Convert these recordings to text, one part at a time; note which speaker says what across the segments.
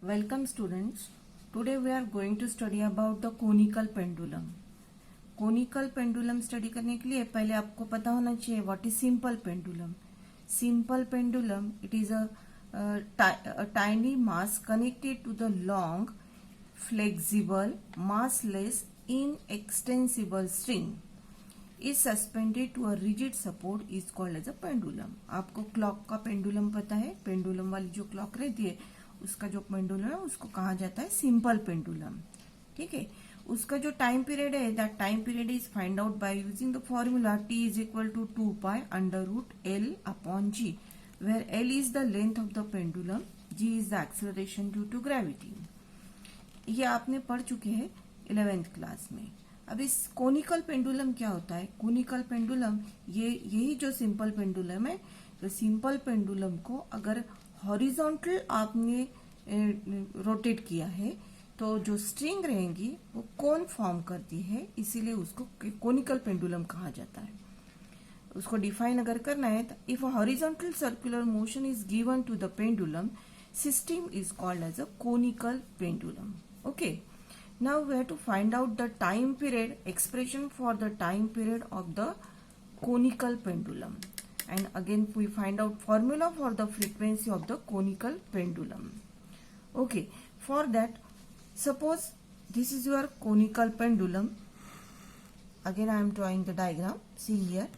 Speaker 1: Welcome students. Today we are going to study about the conical pendulum. Conical pendulum study करने के लिए पहले आपको पता होना चाहिए what is simple pendulum. Simple pendulum, it is a tiny mass connected to the long, flexible, massless, inextensible string is suspended to a rigid support is called as a pendulum. आपको clock का pendulum पता है, pendulum वाली जो clock रहती है उसका जो पेंडुलम है उसको कहा जाता है सिंपल पेंडुलम. ठीक है, उसका जो टाइम पीरियड है that time period is find out by using the formula t is equal to 2 pi under root l upon g, where l is the length of the pendulum, g is the acceleration due to gravity. ये आपने पढ़ चुके हैं 11th class में. अब इस conical pendulum क्या होता है? कोनिकल पेंडुलम यही जो सिंपल पेंडुलम है, तो सिंपल पेंडुलम को अगर हॉरिजॉन्टल आपने रोटेट किया है तो जो स्ट्रिंग रहेंगी वो कोन फॉर्म करती है, इसीलिए उसको कोनिकल पेंडुलम कहा जाता है. उसको डिफाइन अगर करना है तो if a horizontal circular motion is given to the pendulum, system is called as a conical pendulum. Okay, now we have to find out the time period expression for the time period of the conical pendulum, and again we find out formula for the frequency of the conical pendulum. Okay, for that suppose this is your conical pendulum. Again I am drawing the diagram. See here,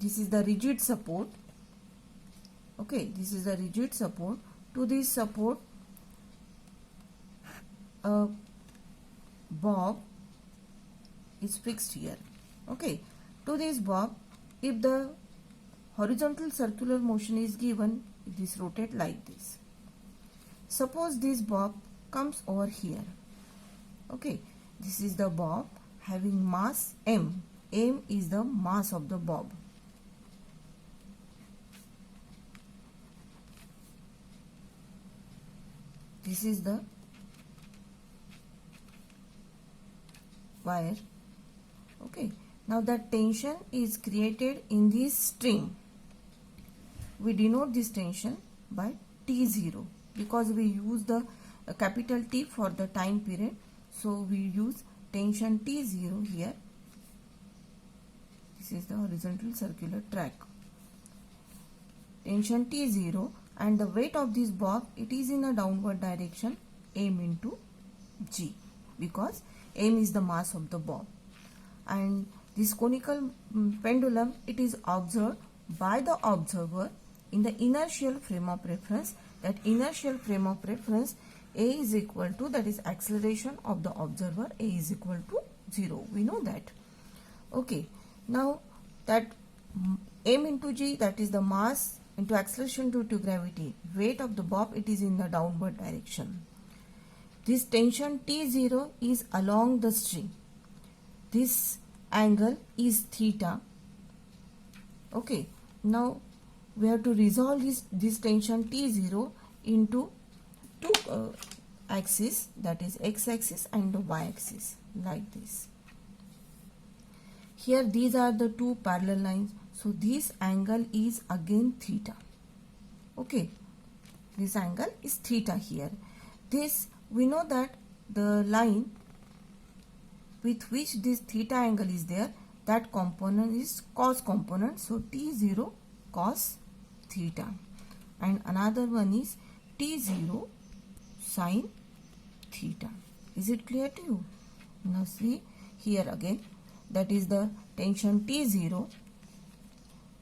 Speaker 1: this is the rigid support. Okay, this is the rigid support. To this support a bob is fixed here. Okay, to this bob, if the horizontal circular motion is given, this rotate like this. Suppose this bob comes over here. Okay, this is the bob having mass m. M is the mass of the bob. This is the wire. Okay, now that tension is created in this string. We denote this tension by T0 because we use the capital T for the time period, so we use tension T0 here. This is the horizontal circular track. Tension T0, and the weight of this bob, it is in a downward direction, m into g, because m is the mass of the bob. And this conical pendulum, it is observed by the observer in the inertial frame of reference. That inertial frame of reference, a is equal to, that is acceleration of the observer, a is equal to 0. We know that. Okay, now that m into g, that is the mass into acceleration due to gravity, weight of the bob, it is in the downward direction. This tension T0 is along the string. This angle is theta. Okay, now we have to resolve this tension T0 into two axes, that is x axis and the y axis, like this. Here these are the two parallel lines, so this angle is again theta. Okay, this angle is theta here. This, we know that the line with which this theta angle is there, that component is cos component, so T0 cos theta, and another one is T0 sin theta. Is it clear to you? Now see here again, that is the tension T0.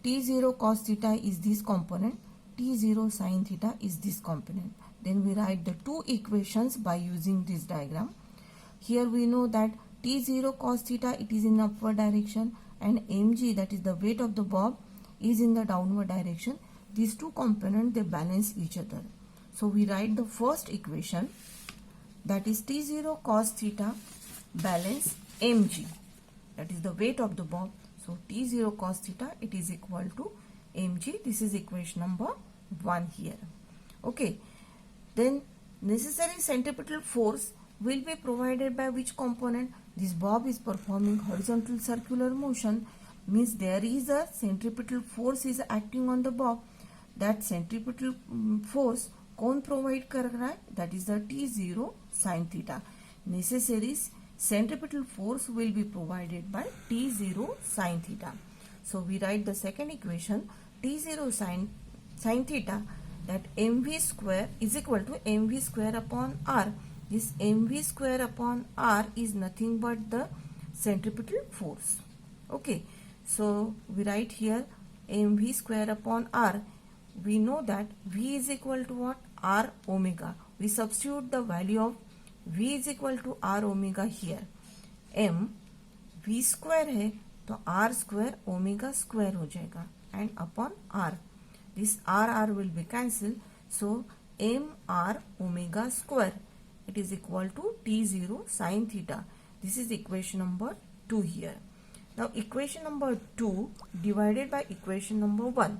Speaker 1: T0 cos theta is this component, T0 sin theta is this component. Then we write the two equations by using this diagram. Here we know that T0 cos theta, it is in upward direction, and mg, that is the weight of the bob, is in the downward direction. These two components, they balance each other. So we write the first equation, that is T0 cos theta balance mg, that is the weight of the bob. So T0 cos theta, it is equal to mg. This is equation number 1 here. Okay, then necessary centripetal force will be provided by which component? This bob is performing horizontal circular motion, means there is a centripetal force is acting on the bob. That centripetal force कौन provide कर रहा है? That is the T0 sin theta. Necessary centripetal force will be provided by T0 sin theta. So we write the second equation, T0 sin theta, that mv square is equal to mv square upon r. This mv square upon r is nothing but the centripetal force. Okay, so we write here mv square upon r. We know that v is equal to what? R omega. We substitute the value of v is equal to r omega here. m v square है तो r square omega square हो जाएगा and upon r. This r will be cancelled. So m r omega square, it is equal to T0 sin theta. This is equation number 2 here. Now equation number 2 divided by equation number 1,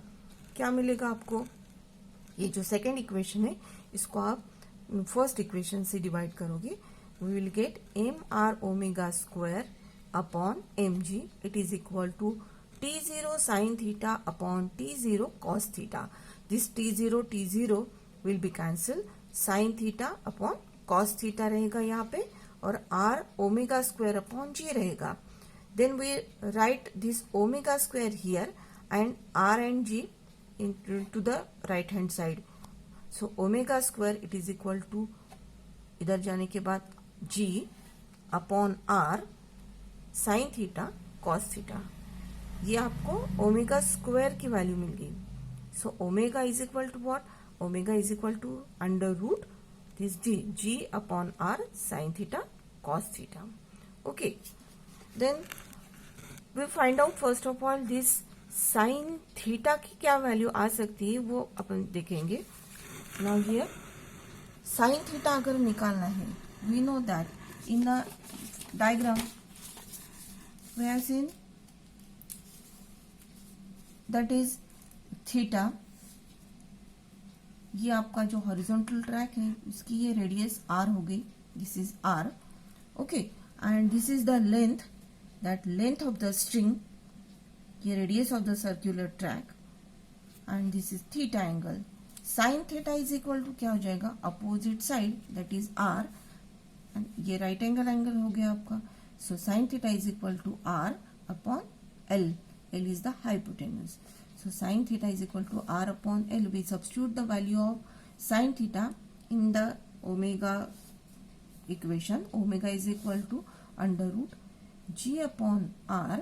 Speaker 1: क्या मिलेगा आपको? ये जो second equation है इसको आप first equation से divide करोगे. We will get M R omega square upon M G. It is equal to T0 sin theta upon T0 cos theta. This T0 will be cancelled. Sin theta upon cos theta रहेगा यहाँ पे और R omega square upon G रहेगा. Then we write this omega square here and R and G into the right hand side. So omega square it is equal to इधर जाने के बाद G upon R sin theta cos theta. ये आपको omega square की value मिल गई. So omega is equal to what? Omega is equal to under root this G upon R sine theta cos theta. Okay, then we find out first of all this sine theta की क्या value आ सकती है वो अपन देखेंगे. Now here sine theta अगर निकालना है, we know that in the diagram we have seen that is theta. ये आपका जो हॉरिजॉन्टल ट्रैक है इसकी ये रेडियस आर हो गई. This is R. Okay, and this is the length, that length of the string, ये radius of the circular track, and this is theta angle. Sine theta is equal to क्या हो जाएगा? Opposite side, that is R, and ये right angle हो गया आपका. So sine theta is equal to R upon L. L is the hypotenuse. So sin theta is equal to R upon L. We substitute the value of sin theta in the omega equation. Omega is equal to under root G upon R.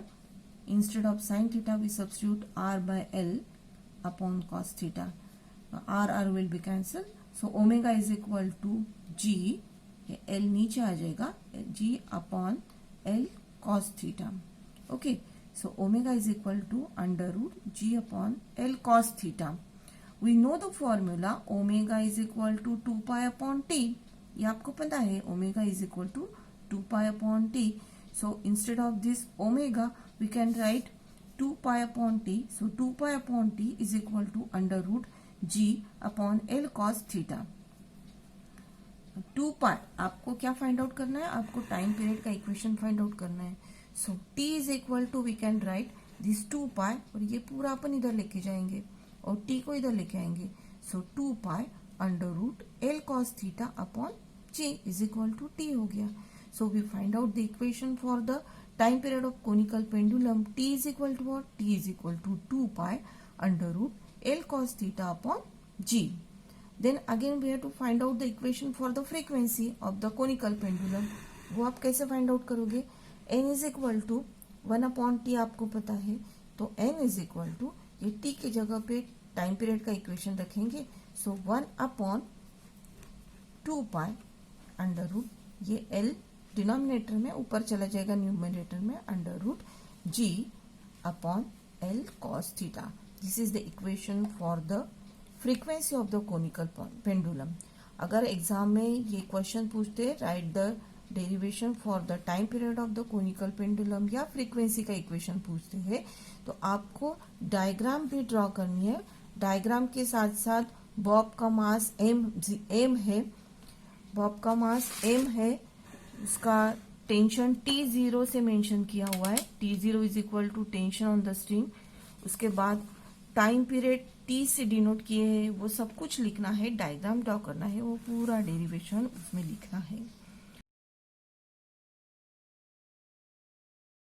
Speaker 1: Instead of sin theta, we substitute R by L upon cos theta. R will be cancelled. So omega is equal to G. L नीचे आ जाएगा. G upon L cos theta. Okay. So omega is equal to under root G upon L cos theta. We know the formula omega is equal to 2 pi upon t. ये आपको पता है omega is equal to 2 pi upon t. So instead of this omega we can write 2 pi upon t. So 2 pi upon t is equal to under root G upon L cos theta. 2 pi आपको क्या find out करना है? आपको time period का equation find out करना है. So t is equal to we can write this 2 pi और ये पूरा अपन इधर लेके जाएंगे और t को इधर लेके आएंगे. So 2 pi under root L cos theta upon G is equal to t हो गया. So we find out the equation for the time period of conical pendulum. T is equal to what? T is equal to 2 pi under root L cos theta upon G. Then again we have to find out the equation for the frequency of the conical pendulum. वो आप कैसे find out करोगे? n is equal to 1 upon T आपको पता है, तो n is equal to ये t की जगह पे टाइम पीरियड का इक्वेशन रखेंगे. So 1 upon 2 pi under root, ये l डिनोमिनेटर में ऊपर चला जाएगा न्यूमरेटर में, under root g upon l cos theta. This is the equation for the frequency of the conical pendulum. अगर एग्जाम में ये क्वेश्चन पूछते write the derivation for the time period of the conical pendulum या frequency का equation पूछते हैं तो आपको डायग्राम भी ड्रॉ करनी है. डायग्राम के साथ साथ बॉब का मास m है, बॉब का मास m है, उसका टेंशन T0 से मेंशन किया हुआ है. T0 is equal to tension on the string. उसके बाद टाइम पीरियड टी से डिनोट किए है वो सब कुछ लिखना है, डायग्राम ड्रॉ करना है, वो पूरा डेरिवेशन उसमें लिखना है।